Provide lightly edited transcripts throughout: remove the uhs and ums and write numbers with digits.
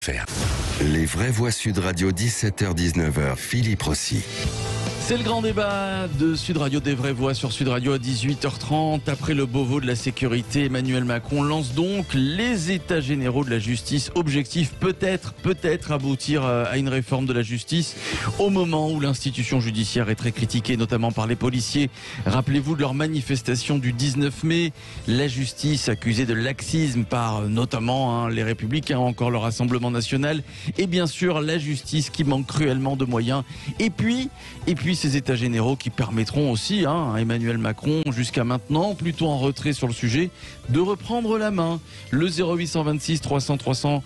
sud-radio.fr. Les vraies voix Sud Radio, 17h-19h, Philippe Rossi. C'est le grand débat de Sud Radio, des vraies voix sur Sud Radio à 18h30. Après le Beauvau de la sécurité, Emmanuel Macron lance donc les états généraux de la justice. Objectif peut-être aboutir à une réforme de la justice au moment où l'institution judiciaire est très critiquée, notamment par les policiers. Rappelez-vous de leur manifestation du 19 mai. La justice accusée de laxisme par notamment les Républicains, encore le Rassemblement national. Et bien sûr, la justice qui manque cruellement de moyens. Et puis ces états généraux qui permettront aussi à Emmanuel Macron, jusqu'à maintenant, plutôt en retrait sur le sujet, de reprendre la main. Le 0826 300 300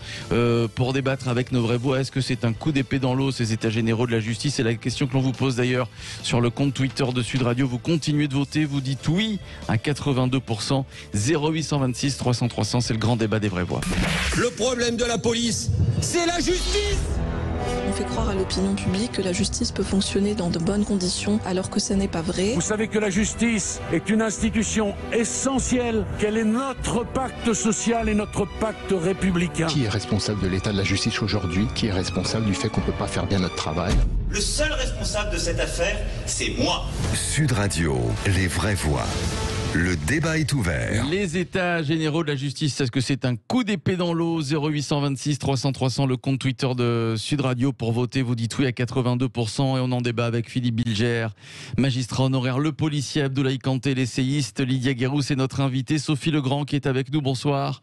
pour débattre avec nos vraies voix. Est-ce que c'est un coup d'épée dans l'eau, ces états généraux de la justice? C'est la question que l'on vous pose d'ailleurs sur le compte Twitter de Sud Radio. Vous continuez de voter, vous dites oui à 82%. 0826 300 300, c'est le grand débat des vraies voix. Le problème de la police, c'est la justice! On fait croire à l'opinion publique que la justice peut fonctionner dans de bonnes conditions alors que ce n'est pas vrai. Vous savez que la justice est une institution essentielle, qu'elle est notre pacte social et notre pacte républicain. Qui est responsable de l'état de la justice aujourd'hui? Qui est responsable du fait qu'on ne peut pas faire bien notre travail? Le seul responsable de cette affaire, c'est moi. Sud Radio, les vraies voix. Le débat est ouvert. Les états généraux de la justice, est-ce que c'est un coup d'épée dans l'eau? 0826 300 300, le compte Twitter de Sud Radio pour voter. Vous dites oui à 82% et on en débat avec Philippe Bilger, magistrat honoraire, le policier Abdoulaye Kanté, l'essayiste Lydia Guéroux et notre invitée Sophie Legrand qui est avec nous. Bonsoir.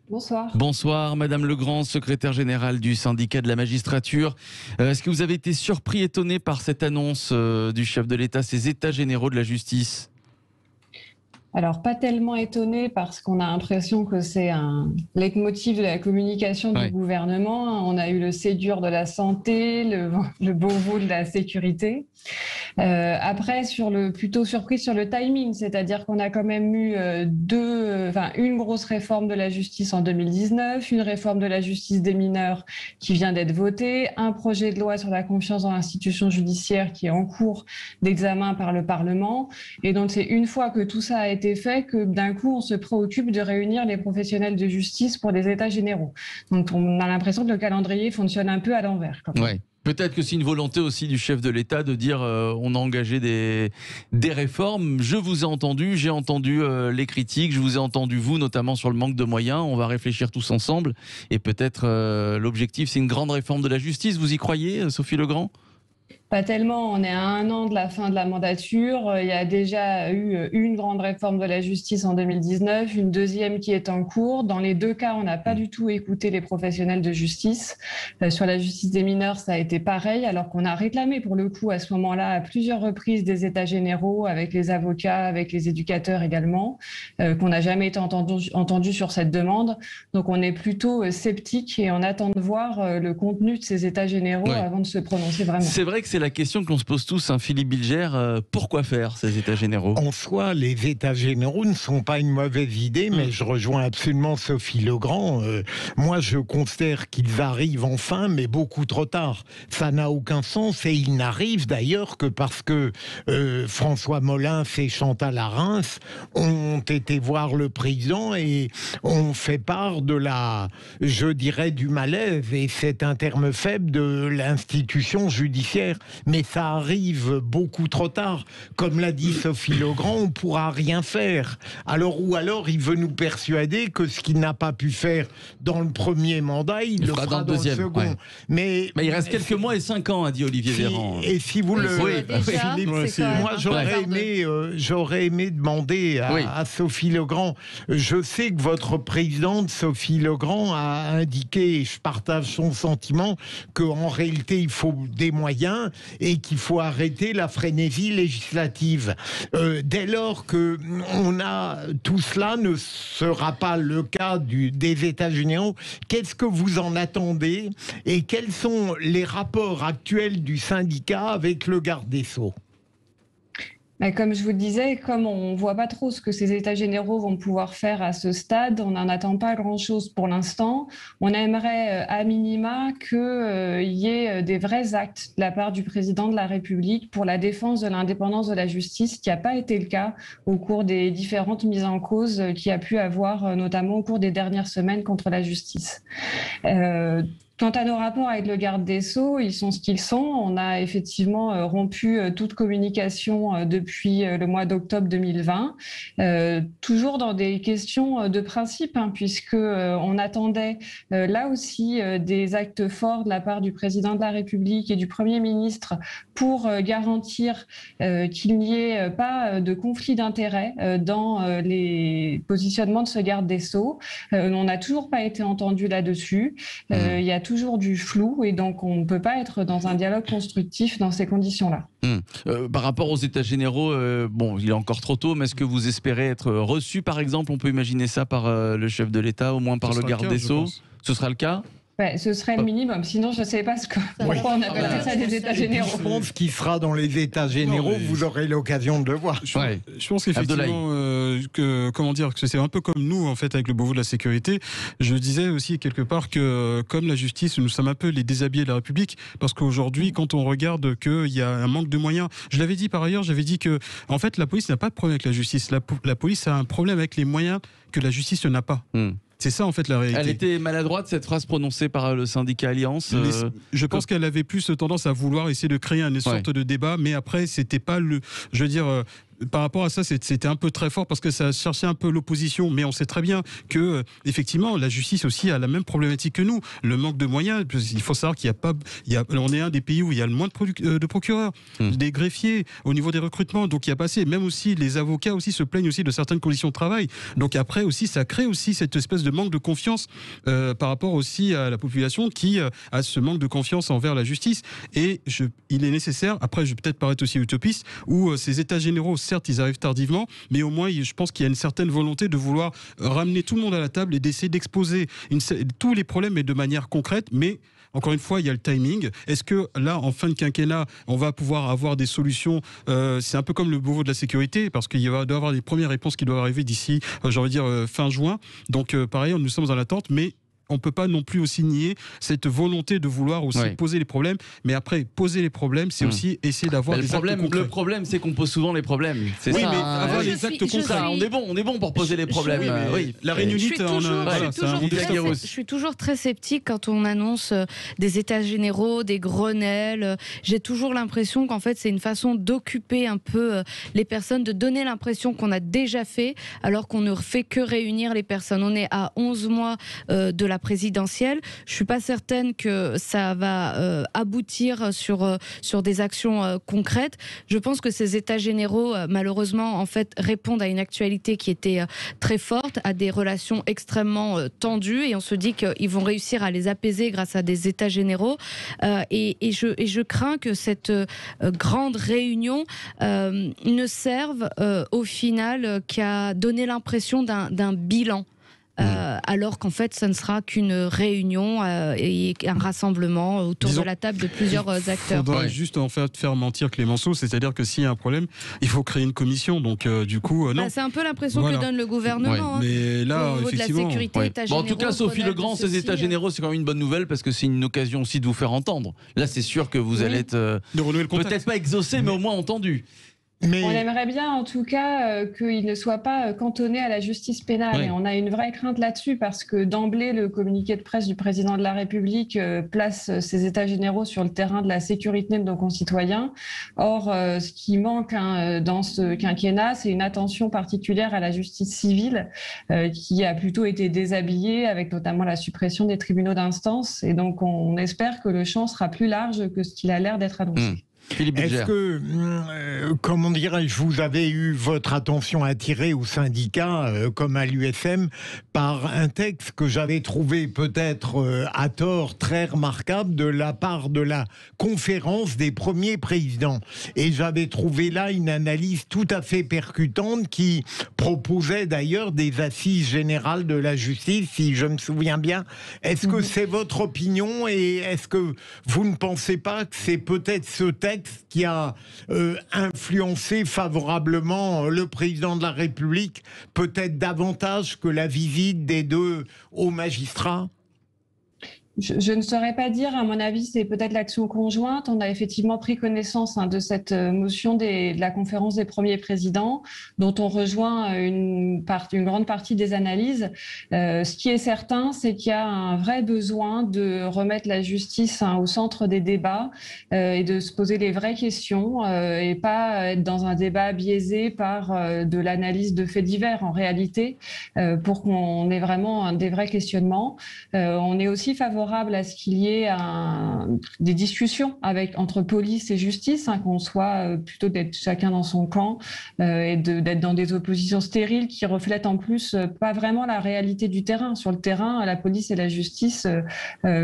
Bonsoir. Bonsoir, Madame Legrand, secrétaire générale du syndicat de la magistrature. Est-ce que vous avez été surpris, étonné par cette annonce du chef de l'État, ces états généraux de la justice? Alors, pas tellement étonné parce qu'on a l'impression que c'est un leitmotiv de la communication du gouvernement. On a eu le Ségur de la santé, le Beauvau de la sécurité. Après, plutôt surpris sur le timing, c'est-à-dire qu'on a quand même eu une grosse réforme de la justice en 2019, une réforme de la justice des mineurs qui vient d'être votée, un projet de loi sur la confiance dans l'institution judiciaire qui est en cours d'examen par le Parlement. Et donc, c'est une fois que tout ça a été fait que d'un coup, on se préoccupe de réunir les professionnels de justice pour des états généraux. Donc, on a l'impression que le calendrier fonctionne un peu à l'envers. Ouais. Peut-être que c'est une volonté aussi du chef de l'État de dire on a engagé des réformes. Je vous ai entendu, j'ai entendu les critiques, je vous ai entendu vous, notamment sur le manque de moyens. On va réfléchir tous ensemble. Et peut-être l'objectif, c'est une grande réforme de la justice. Vous y croyez, Sophie Legrand ? Pas tellement, on est à 1 an de la fin de la mandature. Il y a déjà eu une grande réforme de la justice en 2019, une deuxième qui est en cours. Dans les deux cas, on n'a pas du tout écouté les professionnels de justice. Sur la justice des mineurs, ça a été pareil, alors qu'on a réclamé pour le coup à ce moment-là à plusieurs reprises des états généraux avec les avocats, avec les éducateurs également, qu'on n'a jamais été entendu sur cette demande. Donc on est plutôt sceptique et on attend de voir le contenu de ces états généraux avant de se prononcer vraiment. C'est vrai que c'est la question que l'on se pose tous, Philippe Bilger. Pourquoi faire ces états généraux? En soi, les états généraux ne sont pas une mauvaise idée, mais je rejoins absolument Sophie Legrand. Moi, je considère qu'ils arrivent enfin, mais beaucoup trop tard. Ça n'a aucun sens et ils n'arrivent d'ailleurs que parce que François Molins et Chantal Arens ont été voir le président et ont fait part de du malaise, et c'est un terme faible, de l'institution judiciaire. Mais ça arrive beaucoup trop tard. Comme l'a dit Sophie Legrand, on ne pourra rien faire. Alors il veut nous persuader que ce qu'il n'a pas pu faire dans le premier mandat, il le fera dans le deuxième. Second. Ouais. Mais il reste quelques mois et 5 ans, a dit Olivier Véran. Et si vous Philippe, moi j'aurais aimé demander à Sophie Legrand. Je sais que votre présidente Sophie Legrand a indiqué, et je partage son sentiment, qu'en réalité il faut des moyens et qu'il faut arrêter la frénésie législative. Dès lors que tout cela ne sera pas le cas des États généraux, qu'est-ce que vous en attendez et quels sont les rapports actuels du syndicat avec le garde des Sceaux? Comme je vous le disais, comme on ne voit pas trop ce que ces états généraux vont pouvoir faire à ce stade, on n'en attend pas grand-chose pour l'instant. On aimerait à minima qu'il y ait des vrais actes de la part du président de la République pour la défense de l'indépendance de la justice, qui n'a pas été le cas au cours des différentes mises en cause qu'il y a pu avoir, notamment au cours des dernières semaines contre la justice. Quant à nos rapports avec le garde des Sceaux, ils sont ce qu'ils sont. On a effectivement rompu toute communication depuis le mois d'octobre 2020, toujours dans des questions de principe, puisque on attendait là aussi des actes forts de la part du président de la République et du Premier ministre pour garantir qu'il n'y ait pas de conflit d'intérêts dans les positionnements de ce garde des Sceaux. On n'a toujours pas été entendu là-dessus. Il y a toujours du flou et donc on ne peut pas être dans un dialogue constructif dans ces conditions-là. Par rapport aux états généraux, bon, il est encore trop tôt, mais est-ce que vous espérez être reçu, par exemple, on peut imaginer ça par le chef de l'État, au moins par le garde des Sceaux? Ce sera le cas? Ce serait le minimum. Sinon, je ne sais pas pourquoi on appelle ça des états généraux. Je pense qu'il sera dans les états généraux. Vous aurez l'occasion de le voir. Je pense qu'effectivement, que c'est un peu comme nous, en fait, avec le Beauvau de la sécurité. Je disais aussi quelque part que, comme la justice, nous sommes un peu les déshabillés de la République, parce qu'aujourd'hui, quand on regarde qu'il y a un manque de moyens, je l'avais dit par ailleurs, j'avais dit que, en fait, la police n'a pas de problème avec la justice. La police a un problème avec les moyens que la justice n'a pas. C'est ça, en fait, la réalité. Elle était maladroite, cette phrase prononcée par le syndicat Alliance. Je pense qu'elle avait plus tendance à vouloir essayer de créer une sorte de débat, mais après, c'était pas le... Je veux dire... par rapport à ça, c'était un peu très fort parce que ça cherchait un peu l'opposition. Mais on sait très bien que, effectivement, la justice aussi a la même problématique que nous. Le manque de moyens. Il faut savoir qu'il y a pas, on est un des pays où il y a le moins de procureurs, des greffiers au niveau des recrutements. Donc il y a pas assez. Même aussi les avocats aussi se plaignent aussi de certaines conditions de travail. Donc après aussi, ça crée aussi cette espèce de manque de confiance par rapport aussi à la population qui a ce manque de confiance envers la justice. Et il est nécessaire. Après, je vais peut-être paraître aussi utopiste où ces états généraux, certes, ils arrivent tardivement, mais au moins, je pense qu'il y a une certaine volonté de vouloir ramener tout le monde à la table et d'essayer d'exposer tous les problèmes, mais de manière concrète. Mais encore une fois, il y a le timing. Est-ce que là, en fin de quinquennat, on va pouvoir avoir des solutions? C'est un peu comme le Beauvau de la sécurité, parce qu'il doit y avoir des premières réponses qui doivent arriver d'ici, j'ai envie de dire, fin juin. Donc, pareil, nous sommes en attente, mais on ne peut pas non plus aussi nier cette volonté de vouloir aussi poser les problèmes. Mais après, poser les problèmes, c'est aussi essayer d'avoir des actes concrets. Le problème, c'est qu'on pose souvent les problèmes. C'est ça, mais avoir des actes concrets. On est bon pour poser les problèmes. La réunionite, je suis toujours très sceptique quand on annonce des états généraux, des Grenelles. J'ai toujours l'impression qu'en fait, c'est une façon d'occuper un peu les personnes, de donner l'impression qu'on a déjà fait, alors qu'on ne fait que réunir les personnes. On est à 11 mois de la présidentielle. Je suis pas certaine que ça va aboutir sur des actions concrètes. Je pense que ces états généraux, malheureusement, en fait, répondent à une actualité qui était très forte, à des relations extrêmement tendues, et on se dit qu'ils vont réussir à les apaiser grâce à des états généraux. Et je crains que cette grande réunion ne serve au final qu'à donner l'impression d'un bilan. Alors qu'en fait, ça ne sera qu'une réunion et un rassemblement autour de la table de plusieurs acteurs. Il faudrait juste en fait faire mentir Clémenceau, c'est-à-dire que s'il y a un problème, il faut créer une commission. Donc du coup, non. C'est un peu l'impression que donne le gouvernement. Mais là, au niveau effectivement, de la sécurité, états généraux, en tout cas, Sophie Legrand, ces états généraux, c'est quand même une bonne nouvelle parce que c'est une occasion aussi de vous faire entendre. Là, c'est sûr que vous allez être peut-être pas exaucé, mais au moins entendu. On aimerait bien, en tout cas, qu'il ne soit pas cantonné à la justice pénale. Et on a une vraie crainte là-dessus parce que d'emblée, le communiqué de presse du président de la République place ces états généraux sur le terrain de la sécurité de nos concitoyens. Or, ce qui manque dans ce quinquennat, c'est une attention particulière à la justice civile qui a plutôt été déshabillée avec notamment la suppression des tribunaux d'instance. Et donc, on espère que le champ sera plus large que ce qu'il a l'air d'être annoncé. Est-ce que, comment dirais-je, vous avez eu votre attention attirée au syndicat, comme à l'USM, par un texte que j'avais trouvé peut-être à tort très remarquable de la part de la conférence des premiers présidents. Et j'avais trouvé là une analyse tout à fait percutante qui proposait d'ailleurs des assises générales de la justice, si je me souviens bien. Est-ce que c'est votre opinion et est-ce que vous ne pensez pas que c'est peut-être ce texte contexte qui a influencé favorablement le président de la République, peut-être davantage que la visite des 2 hauts magistrats? Je ne saurais pas dire, à mon avis, c'est peut-être l'action conjointe. On a effectivement pris connaissance de cette motion de la conférence des premiers présidents, dont on rejoint une grande partie des analyses. Ce qui est certain, c'est qu'il y a un vrai besoin de remettre la justice au centre des débats et de se poser les vraies questions et pas être dans un débat biaisé par de l'analyse de faits divers en réalité, pour qu'on ait vraiment des vrais questionnements. On est aussi favorable à ce qu'il y ait des discussions entre police et justice, qu'on soit plutôt d'être chacun dans son camp et d'être dans des oppositions stériles qui reflètent en plus pas vraiment la réalité du terrain. Sur le terrain, la police et la justice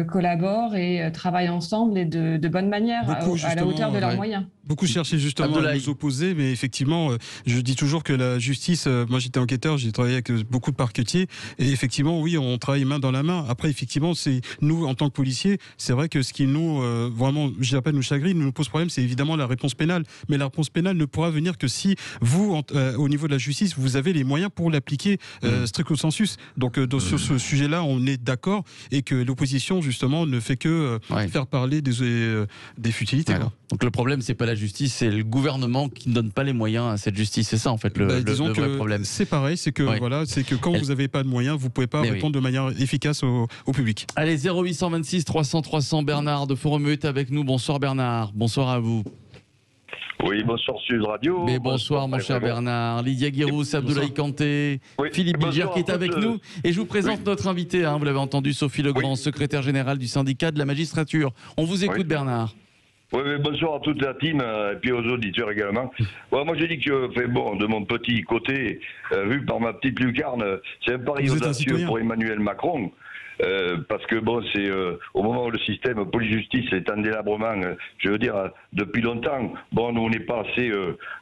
collaborent et travaillent ensemble et de bonne manière à la hauteur de leurs moyens. Beaucoup cherchaient justement à nous opposer, mais effectivement, je dis toujours que la justice, moi j'étais enquêteur, j'ai travaillé avec beaucoup de parquetiers, et effectivement, oui, on travaille main dans la main. Après, effectivement, c'est nous, en tant que policiers, c'est vrai que ce qui nous, vraiment, je dirais pas nous chagrine, nous pose problème, c'est évidemment la réponse pénale. Mais la réponse pénale ne pourra venir que si vous, au niveau de la justice, vous avez les moyens pour l'appliquer stricto sensus. Donc, sur ce sujet-là, on est d'accord, et que l'opposition, justement, ne fait que faire parler des futilités. Donc le problème, c'est pas la justice, c'est le gouvernement qui ne donne pas les moyens à cette justice. C'est ça, en fait, le vrai problème. C'est pareil, c'est que, voilà, c'est que quand vous n'avez pas de moyens, vous ne pouvez pas répondre de manière efficace au public. Allez, 0826 300 300, Bernard de Forum est avec nous. Bonsoir Bernard, bonsoir à vous. Oui, bonsoir Sud Radio. Mais bonsoir mon cher Bernard. Lydia Guérous, Abdoulaye Kanté, Philippe Bilger qui est avec nous. Et je vous présente notre invité, vous l'avez entendu, Sophie Legrand, secrétaire générale du syndicat de la magistrature. On vous écoute Bernard. Oui, bonsoir à toute la team et puis aux auditeurs également. Moi, je dis que, de mon petit côté, vu par ma petite lucarne, c'est un pari audacieux pour Emmanuel Macron. Parce que c'est au moment où le système police-justice est en délabrement, je veux dire, depuis longtemps, nous on n'est pas assez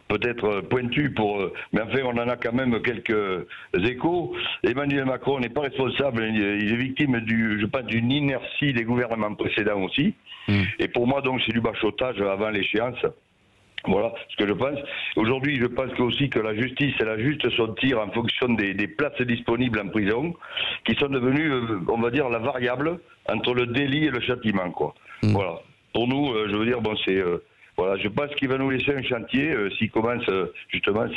peut-être pointu pour... mais enfin, on en a quand même quelques échos. Emmanuel Macron n'est pas responsable, il est victime je pense, d'une inertie des gouvernements précédents aussi. Et pour moi, donc, c'est du bachotage avant l'échéance. Voilà ce que je pense. Aujourd'hui, je pense aussi que la justice, elle ajuste son tir en fonction des places disponibles en prison, qui sont devenues, on va dire, la variable entre le délit et le châtiment, quoi. Voilà. Pour nous, je veux dire, c'est... voilà, je pense qu'il va nous laisser un chantier, s'il commence, justement,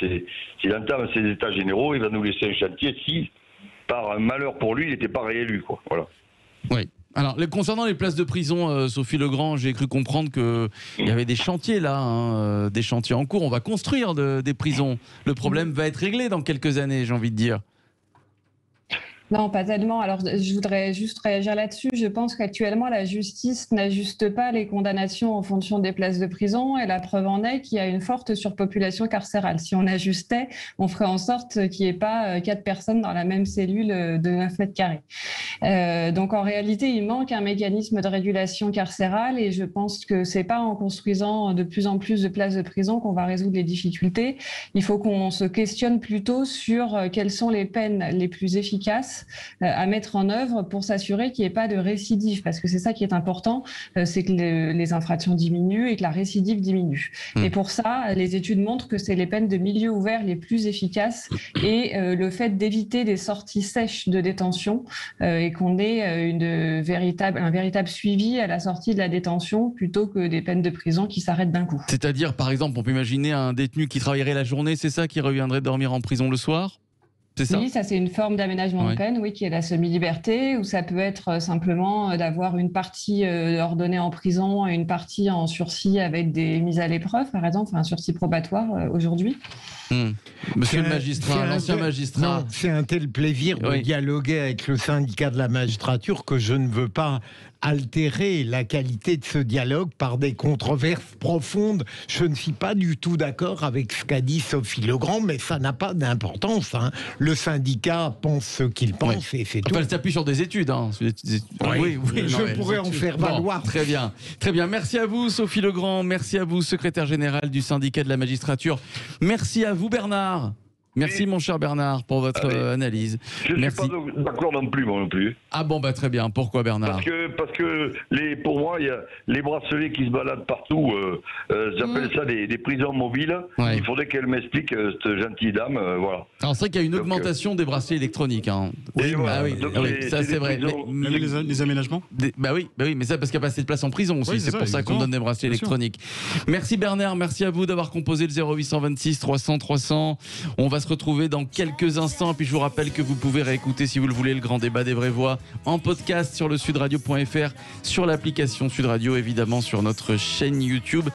s'il entame ses états généraux, il va nous laisser un chantier si, par un malheur pour lui, il n'était pas réélu, quoi. Voilà. Oui. Alors, concernant les places de prison, Sophie Legrand, j'ai cru comprendre qu'il y avait des chantiers là, des chantiers en cours. On va construire des prisons. Le problème va être réglé dans quelques années, j'ai envie de dire. Non, pas tellement. Alors, je voudrais juste réagir là-dessus. Je pense qu'actuellement, la justice n'ajuste pas les condamnations en fonction des places de prison. Et la preuve en est qu'il y a une forte surpopulation carcérale. Si on ajustait, on ferait en sorte qu'il n'y ait pas 4 personnes dans la même cellule de 9 mètres carrés. Donc, en réalité, il manque un mécanisme de régulation carcérale. Et je pense que c'est pas en construisant de plus en plus de places de prison qu'on va résoudre les difficultés. Il faut qu'on se questionne plutôt sur quelles sont les peines les plus efficaces à mettre en œuvre pour s'assurer qu'il n'y ait pas de récidive, parce que c'est ça qui est important, c'est que les infractions diminuent et que la récidive diminue. Et pour ça, les études montrent que c'est les peines de milieu ouvert les plus efficaces et le fait d'éviter des sorties sèches de détention et qu'on ait un véritable suivi à la sortie de la détention plutôt que des peines de prison qui s'arrêtent d'un coup. C'est-à-dire, par exemple, on peut imaginer un détenu qui travaillerait la journée, c'est ça, qui reviendrait dormir en prison le soir ? Oui, ça c'est une forme d'aménagement de peine, oui, qui est la semi-liberté, ou ça peut être simplement d'avoir une partie ordonnée en prison et une partie en sursis avec des mises à l'épreuve, par exemple, un sursis probatoire aujourd'hui. Monsieur le magistrat, l'ancien magistrat. Non, c'est un tel plaisir de dialoguer avec le syndicat de la magistrature que je ne veux pas altérer la qualité de ce dialogue par des controverses profondes. Je ne suis pas du tout d'accord avec ce qu'a dit Sophie Legrand, mais ça n'a pas d'importance. Le syndicat pense ce qu'il pense et c'est tout. Elle s'appuie sur des études. Je pourrais en faire valoir. Très bien. Très bien. Merci à vous, Sophie Legrand. Merci à vous, secrétaire générale du syndicat de la magistrature. Merci à vous, Bernard. Merci mon cher Bernard pour votre analyse. Je ne suis pas d'accord non plus, moi non plus. Ah bon, très bien. Pourquoi Bernard ? Parce que pour moi, il y a les bracelets qui se baladent partout. J'appelle ça des prisons mobiles. Ouais. Il faudrait qu'elle m'explique, cette gentille dame. Voilà. Alors c'est vrai qu'il y a une augmentation des bracelets électroniques. Hein. Oui, ça c'est vrai. Mais les aménagements oui, mais ça parce qu'il n'y a pas assez de place en prison aussi. C'est pour ça qu'on donne des bracelets électroniques. Merci Bernard, merci à vous d'avoir composé le 0826 300 300. On va se retrouver dans quelques instants. Et puis je vous rappelle que vous pouvez réécouter, si vous le voulez, le grand débat des vraies voix en podcast sur le sudradio.fr, sur l'application Sud Radio, évidemment sur notre chaîne YouTube.